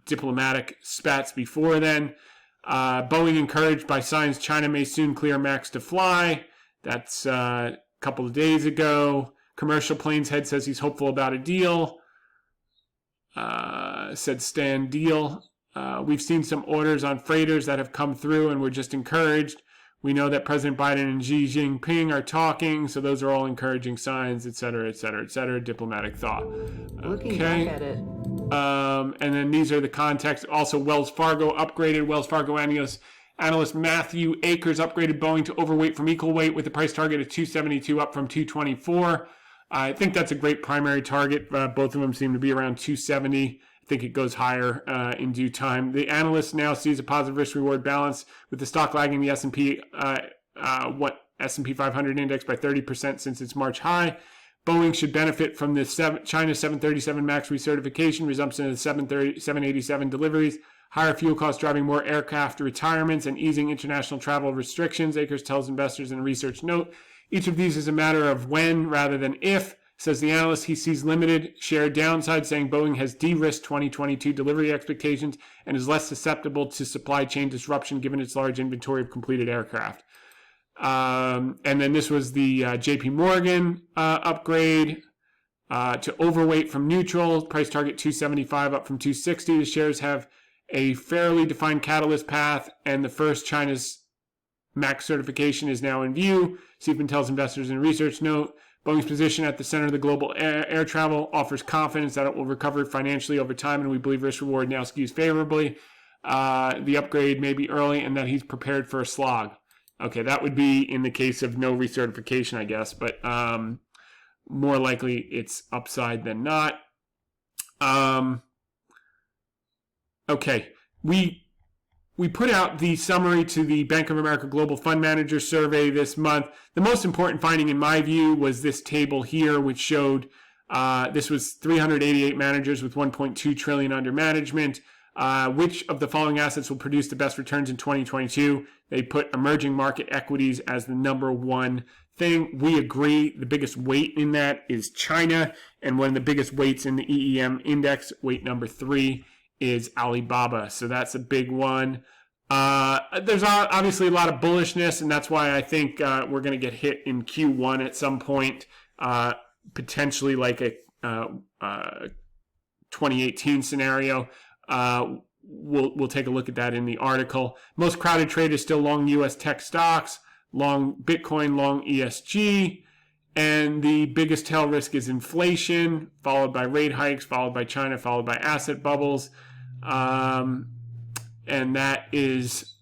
diplomatic spats before then. Boeing encouraged by signs China may soon clear MAX to fly. That's a couple of days ago. Commercial planes head says he's hopeful about a deal. Said Stan Deal. We've seen some orders on freighters that have come through, and we're just encouraged. We know that President Biden and Xi Jinping are talking, so those are all encouraging signs, et cetera, et cetera, et cetera. Diplomatic thought. Looking back at it. And then these are the contexts. Also, Wells Fargo upgraded. Wells Fargo analyst Matthew Akers upgraded Boeing to overweight from equal weight with a price target of 272 up from 224. I think that's a great primary target. Both of them seem to be around 270. I think it goes higher in due time. The analyst now sees a positive risk-reward balance with the stock lagging the S&P 500 index by 30% since its March high. Boeing should benefit from the China 737 MAX recertification, resumption of the 787 deliveries, higher fuel costs driving more aircraft retirements, and easing international travel restrictions, Akers tells investors in a research note. Each of these is a matter of when rather than if. Says the analyst, he sees limited share downside, saying Boeing has de-risked 2022 delivery expectations and is less susceptible to supply chain disruption given its large inventory of completed aircraft. And then this was the JP Morgan upgrade to overweight from neutral, price target 275 up from 260. The shares have a fairly defined catalyst path, and the first China's MAX certification is now in view. Seifman tells investors in a research note, Boeing's position at the center of the global air travel offers confidence that it will recover financially over time, and we believe risk-reward now skews favorably. The upgrade may be early, and that he's prepared for a slog. Okay, that would be in the case of no recertification, I guess, but more likely it's upside than not. Okay, we put out the summary to the Bank of America Global Fund Manager Survey this month. The most important finding, in my view, was this table here, which showed this was 388 managers with $1.2 trillion under management. Which of the following assets will produce the best returns in 2022? They put emerging market equities as the number one thing. We agree. The biggest weight in that is China, and one of the biggest weights in the EEM index, weight number 3, is Alibaba. So that's a big one. There's obviously a lot of bullishness, and that's why I think we're going to get hit in Q1 at some point, potentially like a 2018 scenario. We'll take a look at that in the article. Most crowded trade is still long U.S. tech stocks, long Bitcoin, long ESG. And the biggest tail risk is inflation, followed by rate hikes, followed by China, followed by asset bubbles. And that is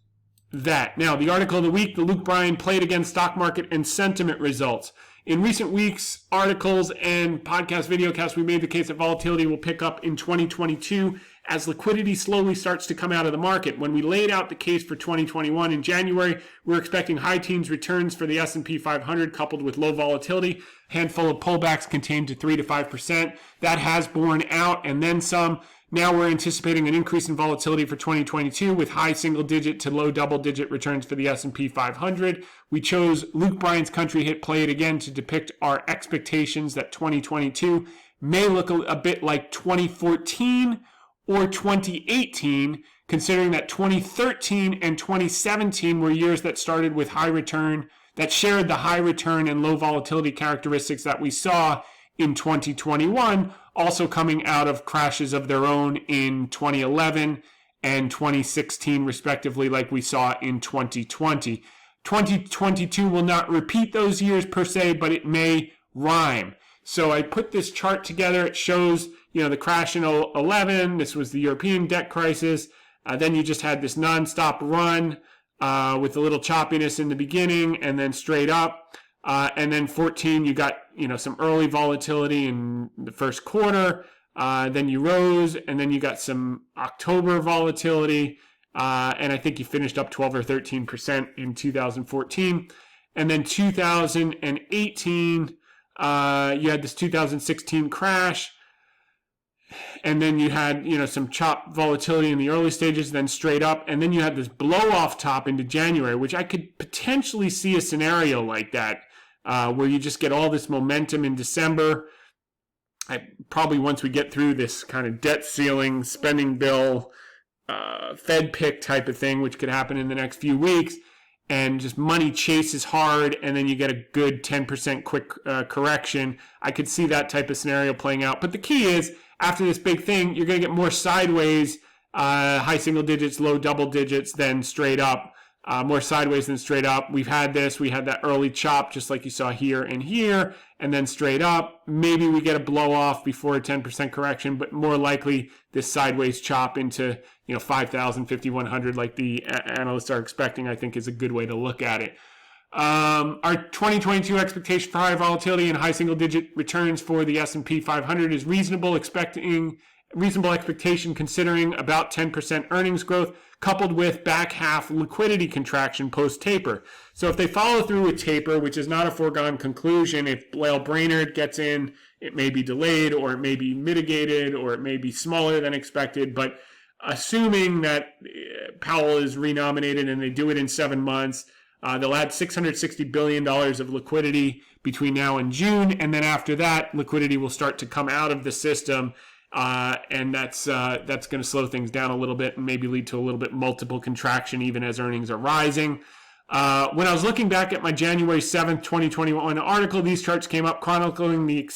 that. Now, the article of the week, the Luke Bryan played against stock market and sentiment results. In recent weeks, articles and podcast, videocasts, we made the case that volatility will pick up in 2022 as liquidity slowly starts to come out of the market. When we laid out the case for 2021 in January, we were expecting high teens returns for the S&P 500 coupled with low volatility. A handful of pullbacks contained to 3 to 5%. That has borne out and then some. Now we're anticipating an increase in volatility for 2022 with high single-digit to low double-digit returns for the S&P 500. We chose Luke Bryan's country hit Play It Again to depict our expectations that 2022 may look a bit like 2014 or 2018, considering that 2013 and 2017 were years that started with high return, that shared the high return and low volatility characteristics that we saw in 2021, also coming out of crashes of their own in 2011 and 2016, respectively, like we saw in 2020. 2022 will not repeat those years per se, but it may rhyme. So I put this chart together. It shows, the crash in 2011. This was the European debt crisis. Then you just had this nonstop run with a little choppiness in the beginning and then straight up. And then 14, you got, some early volatility in the first quarter. Then you rose, and then you got some October volatility. And I think you finished up 12 or 13% in 2014. And then 2018, you had this 2016 crash. And then you had, some chop volatility in the early stages, then straight up. And then you had this blow off top into January, which I could potentially see a scenario like that, where you just get all this momentum in December. Probably once we get through this kind of debt ceiling, spending bill, Fed pick type of thing, which could happen in the next few weeks, and just money chases hard, and then you get a good 10% quick correction. I could see that type of scenario playing out. But the key is, after this big thing, you're going to get more sideways, high single digits, low double digits, than straight up. More sideways than straight up. We had that early chop, just like you saw here and here, and then straight up. Maybe we get a blow off before a 10% correction, but more likely this sideways chop into 5,000, 5,100, like the analysts are expecting, I think is a good way to look at it. Our 2022 expectation for high volatility and high single-digit returns for the S&P 500 is reasonable expectation considering about 10% earnings growth, coupled with back half liquidity contraction post-taper. So if they follow through with taper, which is not a foregone conclusion, if Lael Brainerd gets in, it may be delayed, or it may be mitigated, or it may be smaller than expected, but assuming that Powell is renominated and they do it in 7 months, they'll add $660 billion of liquidity between now and June, and then after that, liquidity will start to come out of the system, and that's going to slow things down a little bit and maybe lead to a little bit multiple contraction even as earnings are rising. When I was looking back at my January 7th, 2021 article, these charts came up chronicling the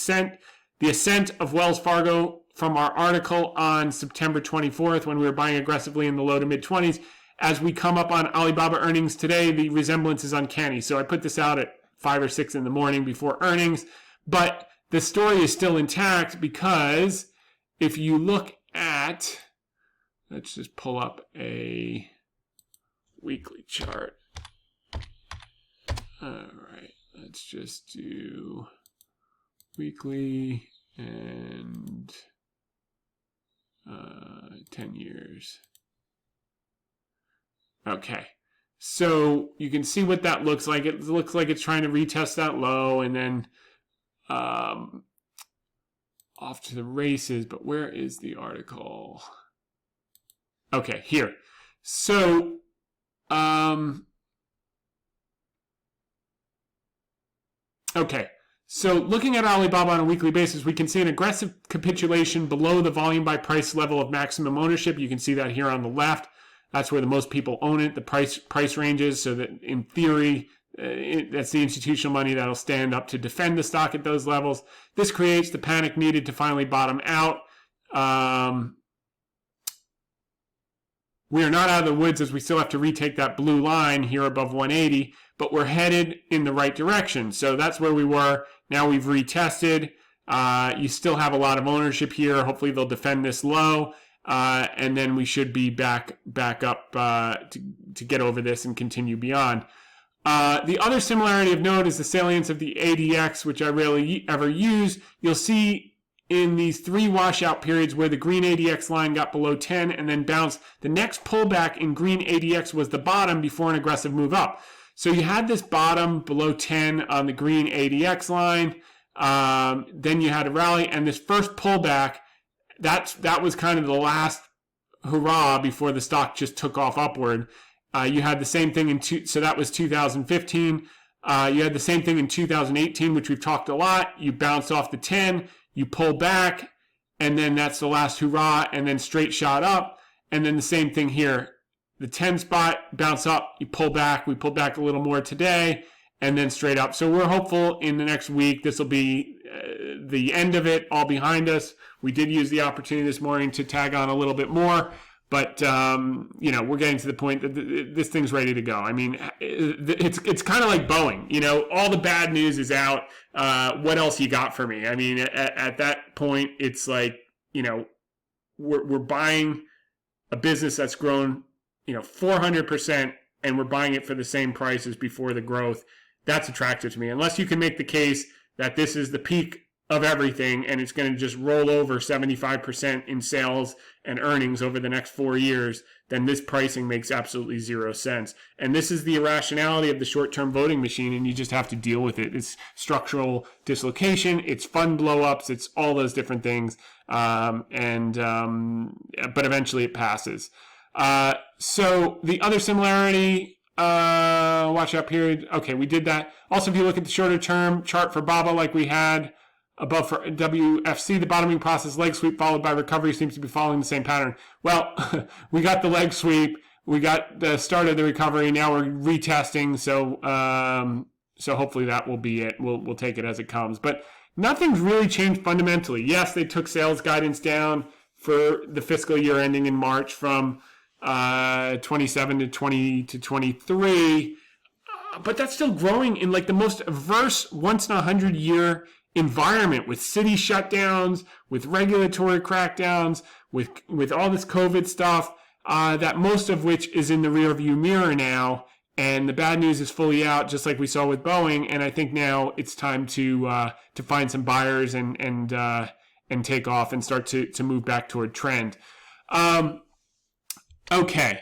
ascent of Wells Fargo from our article on September 24th when we were buying aggressively in the low to mid-20s. As we come up on Alibaba earnings today, the resemblance is uncanny. So I put this out at 5 or 6 in the morning before earnings. But the story is still intact because if you look at, let's just pull up a weekly chart. All right, let's just do weekly and 10 years. Okay, so you can see what that looks like. It looks like it's trying to retest that low and then off to the races. But where is the article? Okay, here. So, okay. So looking at Alibaba on a weekly basis, we can see an aggressive capitulation below the volume by price level of maximum ownership. You can see that here on the left. That's where the most people own it, the price ranges, so that in theory, that's the institutional money that'll stand up to defend the stock at those levels. This creates the panic needed to finally bottom out. We are not out of the woods, as we still have to retake that blue line here above 180, but we're headed in the right direction. So that's where we were. Now we've retested. You still have a lot of ownership here. Hopefully they'll defend this low. And then we should be back up to get over this and continue beyond. The other similarity of note is the salience of the ADX, which I rarely ever use. You'll see in these 3 washout periods where the green ADX line got below 10 and then bounced, the next pullback in green ADX was the bottom before an aggressive move up. So you had this bottom below 10 on the green ADX line. Then you had a rally, and this first pullback, that was kind of the last hurrah before the stock just took off upward. You had the same thing so that was 2015. You had the same thing in 2018, which we've talked a lot. You bounce off the 10, you pull back, and then that's the last hurrah, and then straight shot up. And then the same thing here. The 10 spot, bounce up, you pull back. We pulled back a little more today, and then straight up. So we're hopeful in the next week this will be the end of it, all behind us. We did use the opportunity this morning to tag on a little bit more, but we're getting to the point that this thing's ready to go. I mean, it's kind of like Boeing. All the bad news is out. What else you got for me? I mean, at that point, it's like, we're buying a business that's grown 400%, and we're buying it for the same price as before the growth. That's attractive to me. Unless you can make the case that this is the peak of everything and it's going to just roll over 75% in sales and earnings over the next 4 years, then this pricing makes absolutely zero sense. And this is the irrationality of the short-term voting machine, and you just have to deal with it. It's structural dislocation, it's fund blow-ups, it's all those different things. But eventually it passes. So the other similarity, washout period. Okay, we did that. Also, if you look at the shorter term chart for BABA, like we had above for WFC, the bottoming process, leg sweep followed by recovery, seems to be following the same pattern. Well, we got the leg sweep, we got the start of the recovery. Now we're retesting. So hopefully that will be it. We'll take it as it comes. But nothing's really changed fundamentally. Yes, they took sales guidance down for the fiscal year ending in March from 27 to 20 to 23, but that's still growing in like the most adverse once in 100-year environment, with city shutdowns, with regulatory crackdowns, with all this COVID stuff, that most of which is in the rearview mirror now, and the bad news is fully out, just like we saw with Boeing. And I think now it's time to find some buyers and take off and start to move back toward trend. Okay,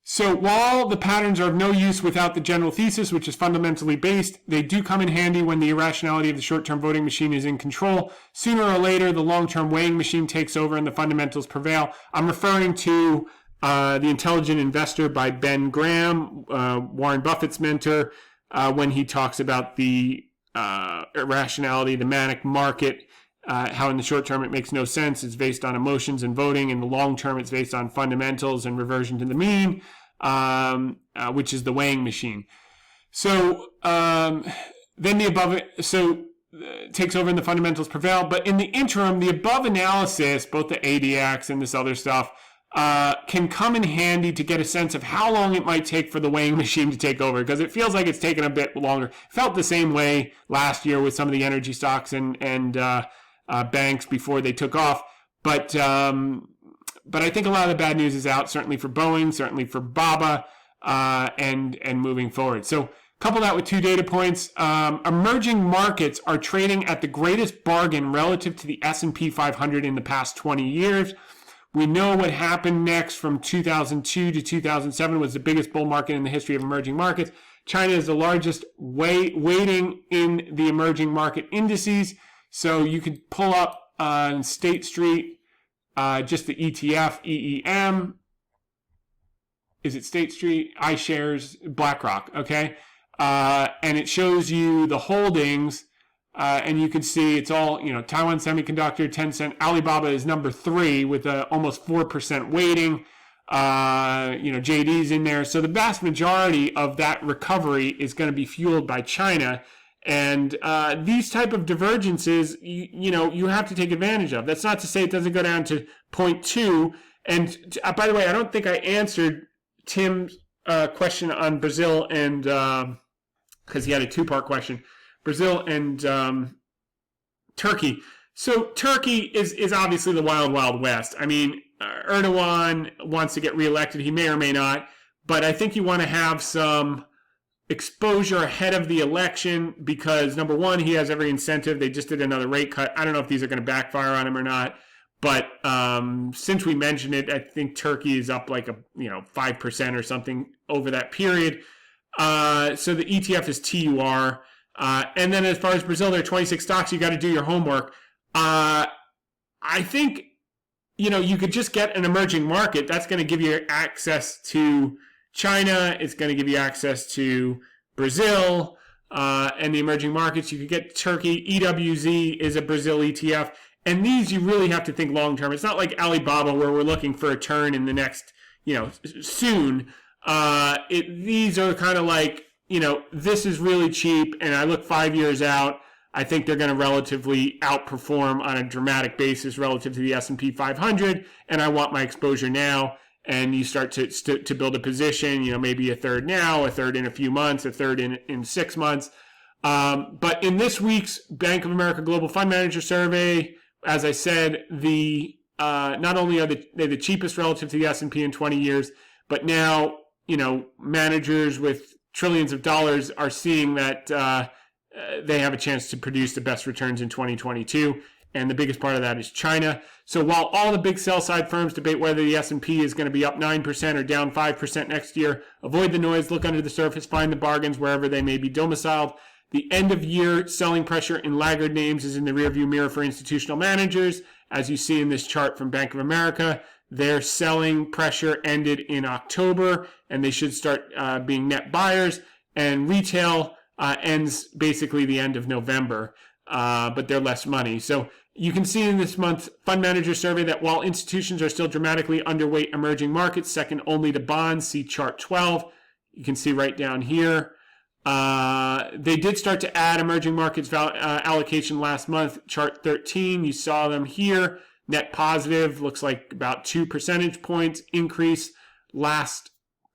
so while the patterns are of no use without the general thesis, which is fundamentally based, they do come in handy when the irrationality of the short-term voting machine is in control. Sooner or later, the long-term weighing machine takes over and the fundamentals prevail. I'm referring to The Intelligent Investor by Ben Graham, Warren Buffett's mentor, when he talks about the irrationality, the manic market, how in the short term it makes no sense. It's based on emotions and voting. In the long term, it's based on fundamentals and reversion to the mean, which is the weighing machine. So then the above takes over and the fundamentals prevail. But in the interim, the above analysis, both the ADX and this other stuff, can come in handy to get a sense of how long it might take for the weighing machine to take over, because it feels like it's taken a bit longer. It felt the same way last year with some of the energy stocks and banks before they took off. But I think a lot of the bad news is out, certainly for Boeing, certainly for BABA, and moving forward. So couple that with 2 data points. Emerging markets are trading at the greatest bargain relative to the S&P 500 in the past 20 years. We know what happened next from 2002 to 2007 was the biggest bull market in the history of emerging markets. China is the largest weighting in the emerging market indices. So you could pull up on State Street, just the ETF, EEM. Is it State Street? iShares, BlackRock, okay? And it shows you the holdings And you can see it's all, Taiwan Semiconductor, Tencent. Alibaba is number 3 with almost 4% weighting. JD's in there. So the vast majority of that recovery is going to be fueled by China. And these type of divergences, you have to take advantage of. That's not to say it doesn't go down to 0.2. And by the way, I don't think I answered Tim's question on Brazil and because he had a 2-part question. Brazil and Turkey. So Turkey is obviously the wild, wild west. I mean, Erdogan wants to get reelected. He may or may not. But I think you want to have some exposure ahead of the election because, number one, he has every incentive. They just did another rate cut. I don't know if these are going to backfire on him or not. But since we mentioned it, I think Turkey is up like 5% or something over that period. So the ETF is TUR. And then as far as Brazil, there are 26 stocks. You got to do your homework. I think, you could just get an emerging market. That's going to give you access to China. It's going to give you access to Brazil and the emerging markets. You could get Turkey. EWZ is a Brazil ETF. And these you really have to think long term. It's not like Alibaba where we're looking for a turn in the next, soon. These are kind of like, this is really cheap, and I look 5 years out. I think they're going to relatively outperform on a dramatic basis relative to the S&P 500, and I want my exposure now. And you start to build a position, maybe a third now, a third in a few months, a third in 6 months. But in this week's Bank of America Global Fund Manager Survey, as I said, not only are they the cheapest relative to the S&P in 20 years, but now, managers with trillions of dollars are seeing that they have a chance to produce the best returns in 2022. And the biggest part of that is China. So while all the big sell-side firms debate whether the S&P is going to be up 9% or down 5% next year, avoid the noise, look under the surface, find the bargains wherever they may be domiciled. The end-of-year selling pressure in laggard names is in the rearview mirror for institutional managers. As you see in this chart from Bank of America, their selling pressure ended in October, and they should start being net buyers. And retail ends basically the end of November, but they're less money. So you can see in this month's fund manager survey that while institutions are still dramatically underweight emerging markets, second only to bonds, see chart 12. You can see right down here. They did start to add emerging markets allocation last month, chart 13. You saw them here. Net positive, looks like about 2 percentage points increase last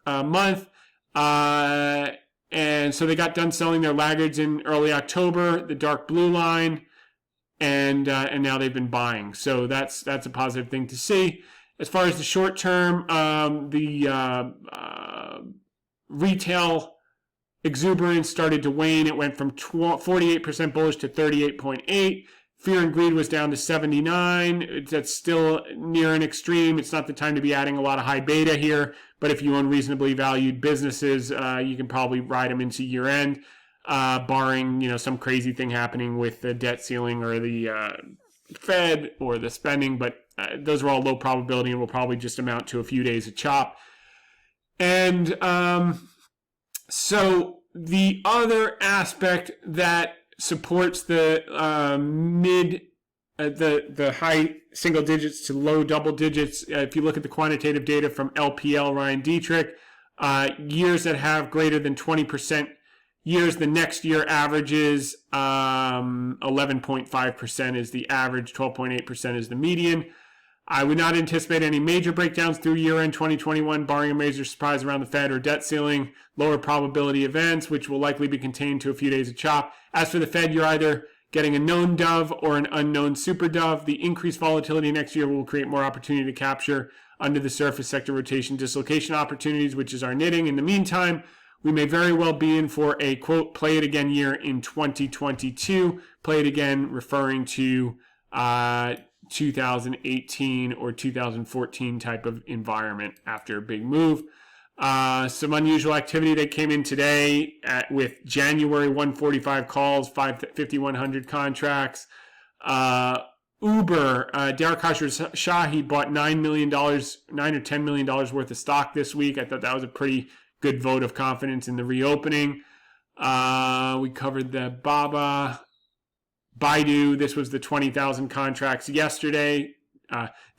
month. And so they got done selling their laggards in early October, the dark blue line, and now they've been buying. So that's a positive thing to see. As far as the short term, the retail exuberance started to wane. It went from 48% bullish to 38.8%. Fear and greed was down to 79. That's still near an extreme. It's not the time to be adding a lot of high beta here, but if you own reasonably valued businesses, you can probably ride them into year end, barring some crazy thing happening with the debt ceiling or the Fed or the spending. But those are all low probability and will probably just amount to a few days of chop. And so the other aspect that supports the the high single digits to low double digits. If you look at the quantitative data from LPL Ryan Dietrich, years that have greater than 20% years, the next year averages 11.5% is the average, 12.8% is the median. I would not anticipate any major breakdowns through year-end 2021, barring a major surprise around the Fed or debt ceiling, lower probability events, which will likely be contained to a few days of chop. As for the Fed, you're either getting a known dove or an unknown super dove. The increased volatility next year will create more opportunity to capture under the surface sector rotation dislocation opportunities, which is our knitting. In the meantime, we may very well be in for a, quote, play it again year in 2022. Play it again referring to 2018 or 2014 type of environment after a big move. Some unusual activity that came in today with January 145 calls, 5,100 contracts. Uber, Derek Khosrowshahi bought $9 or $10 million worth of stock this week. I thought that was a pretty good vote of confidence in the reopening. We covered the Baba. Baidu, this was the 20,000 contracts yesterday.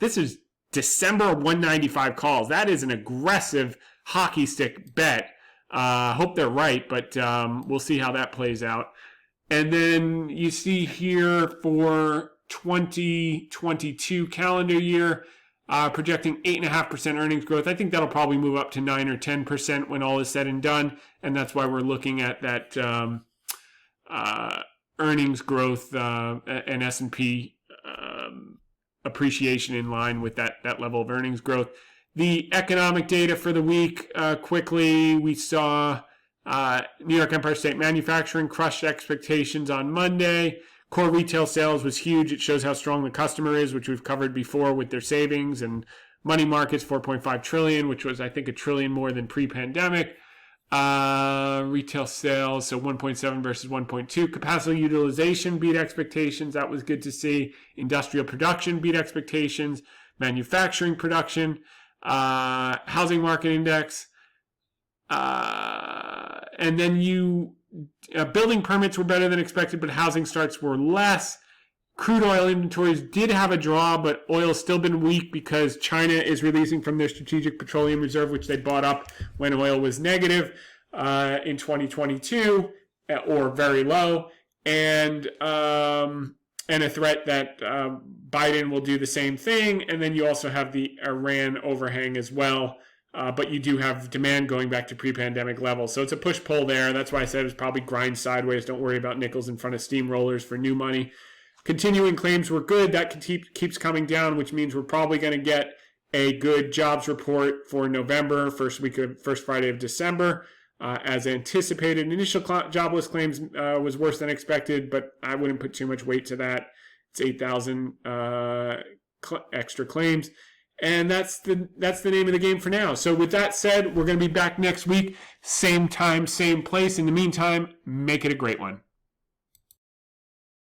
This is December 195 calls. That is an aggressive hockey stick bet. Hope they're right, but we'll see how that plays out. And then you see here for 2022 calendar year, projecting 8.5% earnings growth. I think that'll probably move up to 9 or 10% when all is said and done. And that's why we're looking at that earnings growth and S&P appreciation in line with that level of earnings growth. The economic data for the week, quickly, we saw New York Empire State Manufacturing crushed expectations on Monday. Core retail sales was huge. It shows how strong the customer is, which we've covered before with their savings, and money markets, $4.5 trillion, which was, I think, $1 trillion more than pre-pandemic. Retail sales, so 1.7 versus 1.2. Capacity utilization beat expectations. That was good to see. Industrial production beat expectations. Manufacturing production. Housing market index. And then building permits were better than expected, but housing starts were less. Crude oil inventories did have a draw, but oil's still been weak because China is releasing from their strategic petroleum reserve, which they bought up when oil was negative in 2022 or very low, and a threat that Biden will do the same thing. And then you also have the Iran overhang as well. But you do have demand going back to pre-pandemic levels. So it's a push-pull there. That's why I said it's probably grind sideways. Don't worry about nickels in front of steamrollers for new money. Continuing claims were good. That keeps coming down, which means we're probably going to get a good jobs report for November, first Friday of December. As anticipated, initial jobless claims was worse than expected, but I wouldn't put too much weight to that. It's 8,000 extra claims. And that's the name of the game for now. So with that said, we're going to be back next week. Same time, same place. In the meantime, make it a great one.